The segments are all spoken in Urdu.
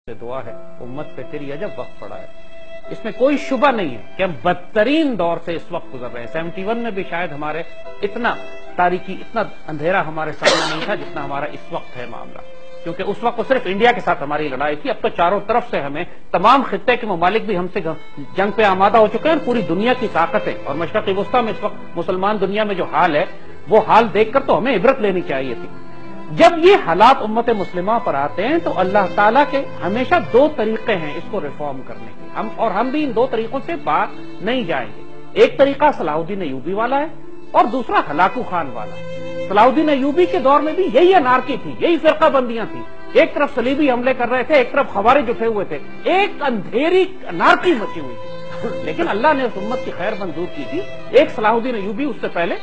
سے دعا ہے امت پہ تیری عجب وقت پڑا ہے. اس میں کوئی شبہ نہیں ہے کہ ہم بدترین دور سے اس وقت گزر رہے ہیں. 71 میں بھی شاید ہمارے اتنا تاریکی اتنا اندھیرا ہمارے سامنے نہیں تھا جتنا ہمارا اس وقت ہے معاملہ, کیونکہ اس وقت صرف انڈیا کے ساتھ ہماری لڑائی تھی. اب تو چاروں طرف سے ہمیں تمام خطے کے ممالک بھی ہم سے جنگ پہ آمادہ ہو چکے ہیں, اور پوری دنیا کی طاقتیں, اور مشرق وسطیٰ میں اس وقت مسلمان دنیا میں جو حال ہے وہ حال دیکھ کر تو ہمیں عبرت لینی چاہیے تھی. جب یہ حالات امت مسلمہ پر آتے ہیں تو اللہ تعالیٰ کے ہمیشہ دو طریقے ہیں اس کو ریفارم کرنے کے, ہم بھی ان دو طریقوں سے باہر نہیں جائیں گے. ایک طریقہ صلاح الدین ایوبی والا ہے اور دوسرا ہلاکو خان والا ہے. صلاح الدین ایوبی کے دور میں بھی یہی انارکی تھی, یہی فرقہ بندیاں تھیں. ایک طرف صلیبی حملے کر رہے تھے, ایک طرف خوارج اٹھے ہوئے تھے, ایک اندھیری انارکی مچی ہوئی تھی. لیکن اللہ نے اس امت کی خیر منظور کی تھی. ایک صلاح الدین ایوبی اس سے پہلے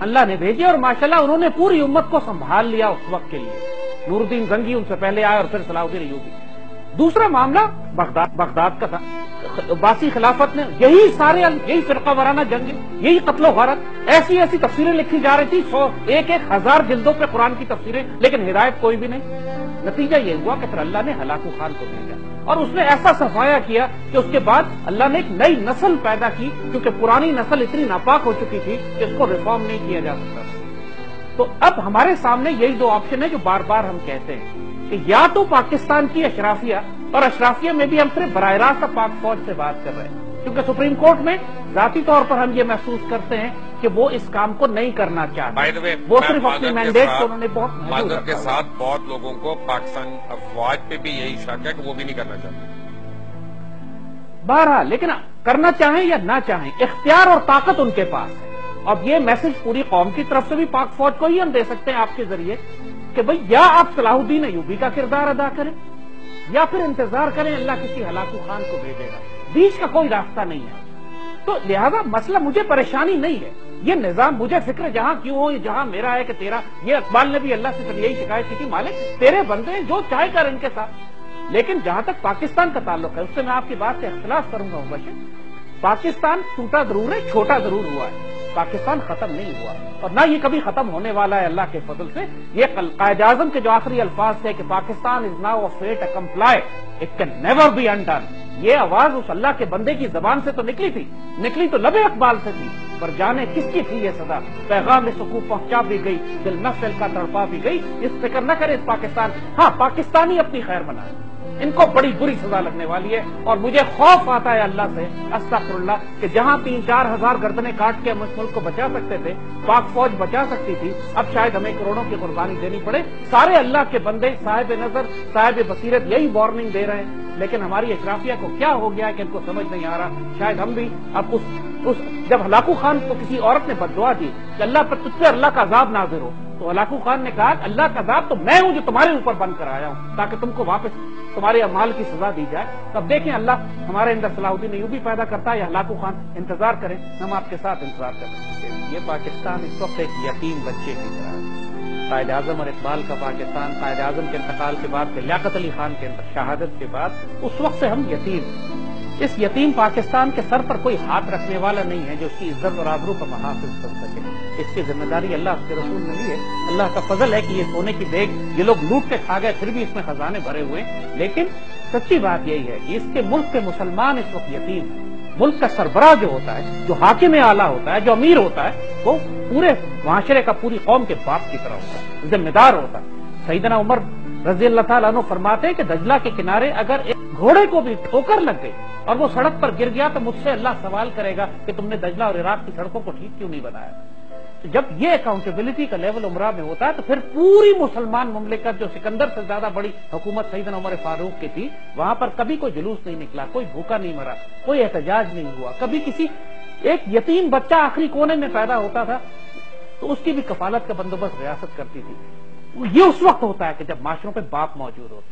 اللہ نے بھیجے, اور ماشاءاللہ انہوں نے پوری امت کو سنبھال لیا اس وقت کے لیے. نور الدین زنگی ان سے پہلے آئے اور پھر صلاح الدین ایوبی. دوسرا معاملہ بغداد کا تھا. عباسی خلافت نے یہی فرقہ وارانہ جنگ, یہی قتل و غارت, ایسی تفسیریں لکھی جا رہی تھی, 1,000 جلدوں پہ قرآن کی تفسیریں, لیکن ہدایت کوئی بھی نہیں. نتیجہ یہ ہوا کہ پھر اللہ نے ہلاکو خان کو بھیجا, اور اس نے ایسا صفایا کیا کہ اس کے بعد اللہ نے ایک نئی نسل پیدا کی, کیونکہ پرانی نسل اتنی ناپاک ہو چکی تھی کہ اس کو ریفارم نہیں کیا جا سکتا تھا. تو اب ہمارے سامنے یہی دو آپشن ہیں جو بار بار ہم کہتے ہیں کہ یا تو پاکستان کی اشرافیہ, اور اشرافیہ میں بھی ہم صرف براہ راست پاک فوج سے بات کر رہے ہیں, کیونکہ سپریم کورٹ میں ذاتی طور پر ہم یہ محسوس کرتے ہیں کہ وہ اس کام کو نہیں کرنا چاہتے. وہ صرف اپنی مینڈیٹ کو انہوں نے بہت معذرت کے ساتھ بہت لوگوں کو پاکستان افواج پہ بھی یہی شک ہے کہ وہ بھی نہیں کرنا چاہتے. بہرحال لیکن کرنا چاہیں یا نہ چاہیں, اختیار اور طاقت ان کے پاس ہے. اب یہ میسج پوری قوم کی طرف سے بھی پاک فوج کو ہی ہم دے سکتے ہیں آپ کے ذریعے کہ بھئی یا آپ صلاح الدین ایوبی کا کردار ادا کریں, یا پھر انتظار کریں اللہ کسی ہلاکو خان کو بھیجے گا. بیچ کا کوئی راستہ نہیں ہے. تو لہذا مسئلہ مجھے پریشانی نہیں ہے, یہ نظام مجھے فکر جہاں کیوں ہو, جہاں میرا ہے کہ تیرا. یہ اقبال نے بھی اللہ سے پھر یہی شکایت کی تھی, مالک تیرے بندے ہیں, جو چاہے کر ان کے ساتھ. لیکن جہاں تک پاکستان کا تعلق ہے اس سے میں آپ کی بات سے اختلاف کروں گا مبشر. پاکستان ٹوٹا ضرور ہے, چھوٹا ضرور ہوا ہے, پاکستان ختم نہیں ہوا, اور نہ یہ کبھی ختم ہونے والا ہے اللہ کے فضل سے. یہ قائد اعظم کے جو آخری الفاظ تھے کہ Pakistan is now a fait accompli, it can never be undone, یہ آواز اس اللہ کے بندے کی زبان سے تو نکلی تو لب اقبال سے تھی, پر جانے کس کی تھی یہ صدا. پیغام سکو پہنچا بھی گئی, دل نفل کا تڑپا بھی گئی. اس فکر نہ کرے اس پاکستان. ہاں پاکستانی اپنی خیر منائے, ان کو بڑی بری سزا لگنے والی ہے, اور مجھے خوف آتا ہے اللہ سے, استغفر اللہ, کہ جہاں 3-4 ہزار گردنیں کاٹ کے ہم اس ملک کو بچا سکتے تھے, پاک فوج بچا سکتی تھی, اب شاید ہمیں کروڑوں کی قربانی دینی پڑے. سارے اللہ کے بندے صاحب نظر صاحب بصیرت یہی وارننگ دے رہے ہیں, لیکن ہماری اشرافیہ کو کیا ہو گیا کہ ان کو سمجھ نہیں آ رہا. شاید ہم بھی اب جب ہلاکو خان کو کسی عورت نے بددعا دی کہ اللہ پر تجھ پہ اللہ کا عذاب نازل ہو, تو ہلاکو خان نے کہا اللہ کا عذاب تو میں ہوں جو تمہارے اوپر بند کر آیا ہوں, تاکہ تم کو واپس تمہارے اعمال کی سزا دی جائے. تب دیکھیں اللہ ہمارے اندر صلاح الدین ایوبی پیدا کرتا ہے یا ہلاکو خان. انتظار کریں, ہم آپ کے ساتھ انتظار کریں. یہ پاکستان اس وقت ایک یتیم بچے کی طرح ہے. قائد اعظم اور اقبال کا پاکستان, قائد اعظم کے انتقال کے بعد لیاقت علی خان کے شہادت کے بعد, اس وقت سے ہم یتیم. اس یتیم پاکستان کے سر پر کوئی ہاتھ رکھنے والا نہیں ہے جو اس کی عزت اور آبرو کا محافظ کر سکے. اس کی ذمہ داری اللہ اس کے رسول نے لی ہے. اللہ کا فضل ہے کہ یہ سونے کی دیگ یہ لوگ لوٹ کے کھا گئے, پھر بھی اس میں خزانے بھرے ہوئے. لیکن سچی بات یہی ہے کہ اس کے ملک کے مسلمان اس وقت یتیم ہیں. ملک کا سربراہ جو ہوتا ہے, جو حاکم اعلیٰ ہوتا ہے, جو امیر ہوتا ہے, وہ پورے معاشرے کا, پوری قوم کے باپ کی طرح ہوتا ہے, ذمہ دار ہوتا ہے. سیدنا عمر رضی اللہ تعالیٰ عنہ فرماتے ہیں کہ دجلہ کے کنارے اگر ایک گھوڑے کو بھی ٹھوکر لگ گئی اور وہ سڑک پر گر گیا تو مجھ سے اللہ سوال کرے گا کہ تم نے دجلہ اور عراق کی سڑکوں کو ٹھیک کیوں نہیں بنایا. جب یہ اکاؤنٹیبلٹی کا لیول عمرہ میں ہوتا ہے تو پھر پوری مسلمان مملکت, جو سکندر سے زیادہ بڑی حکومت سیدنا عمر فاروق کی تھی, وہاں پر کبھی کوئی جلوس نہیں نکلا, کوئی بھوکا نہیں مرا, کوئی احتجاج نہیں ہوا. کبھی کسی ایک یتیم بچہ آخری کونے میں پیدا ہوتا تھا تو اس کی بھی کفالت کا بندوبست ریاست کرتی تھی. یہ اس وقت ہوتا ہے کہ جب معاشروں پہ باپ موجود ہوتا ہے.